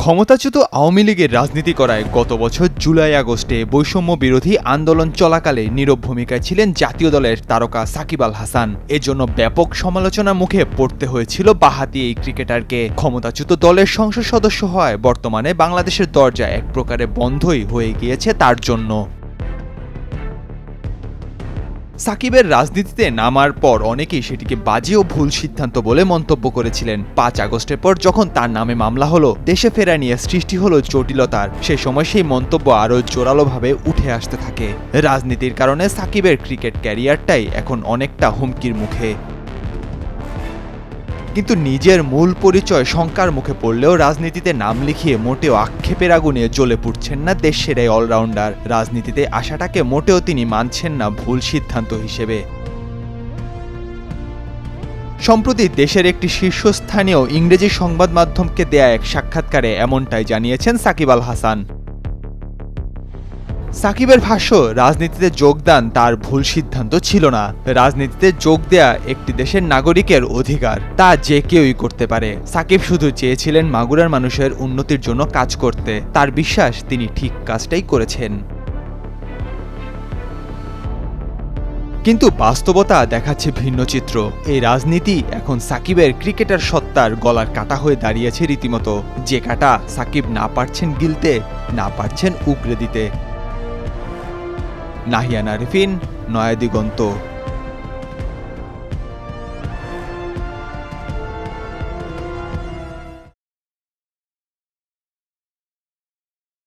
ক্ষমতাচ্যুত আওয়ামী লীগের রাজনীতি করায় গত বছর জুলাই আগস্টে বৈষম্য বিরোধী আন্দোলন চলাকালে নীরব ভূমিকায় ছিলেন জাতীয় দলের তারকা সাকিব আল হাসান। এজন্য ব্যাপক সমালোচনার মুখে পড়তে হয়েছিল বাঁহাতি এই ক্রিকেটারকে। ক্ষমতাচ্যুত দলের সংসদ সদস্য হওয়ায় বর্তমানে বাংলাদেশের দরজা এক প্রকারে বন্ধই হয়ে গিয়েছে তার জন্য। সাকিবের রাজনীতিতে নামার পর অনেকেই সেটিকে বাজে ও ভুল সিদ্ধান্ত বলে মন্তব্য করেছিলেন। ৫ আগস্টের পর যখন তার নামে মামলা হলো, দেশে ফেরা নিয়ে সৃষ্টি হলো জটিলতার, সে সময় সেই মন্তব্য আরও জোরালোভাবে উঠে আসতে থাকে। রাজনীতির কারণে সাকিবের ক্রিকেট ক্যারিয়ারটাই এখন অনেকটা হুমকির মুখে। কিন্তু নিজের মূল পরিচয় শঙ্কার মুখে পড়লেও রাজনীতিতে নাম লিখিয়ে মোটেও আক্ষেপের আগুনে জ্বলে পুড়ছেন না দেশের এই অলরাউন্ডার। রাজনীতিতে আসাটাকে মোটেও তিনি মানছেন না ভুল সিদ্ধান্ত হিসেবে। সম্প্রতি দেশের একটি শীর্ষস্থানীয় ইংরেজি সংবাদ মাধ্যমকে দেয়া এক সাক্ষাৎকারে এমনটাই জানিয়েছেন সাকিব আল হাসান। সাকিবের ভাষ্য, রাজনীতিতে যোগদান তার ভুল সিদ্ধান্ত ছিল না। রাজনীতিতে যোগ দেয়া একটি দেশের নাগরিকের অধিকার, তা যে কেউই করতে পারে। সাকিব শুধু চেয়েছিলেন মাগুরার মানুষের উন্নতির জন্য কাজ করতে। তার বিশ্বাস তিনি ঠিক কাজটাই করেছেন। কিন্তু বাস্তবতা দেখাচ্ছে ভিন্ন চিত্র। এই রাজনীতি এখন সাকিবের ক্রিকেটার সত্তার গলার কাটা হয়ে দাঁড়িয়েছে রীতিমতো, যে কাটা সাকিব না পারছেন গিলতে, না পারছেন উগরে দিতে। নাহিয়ান আরিফিন, নয়া দিগন্ত।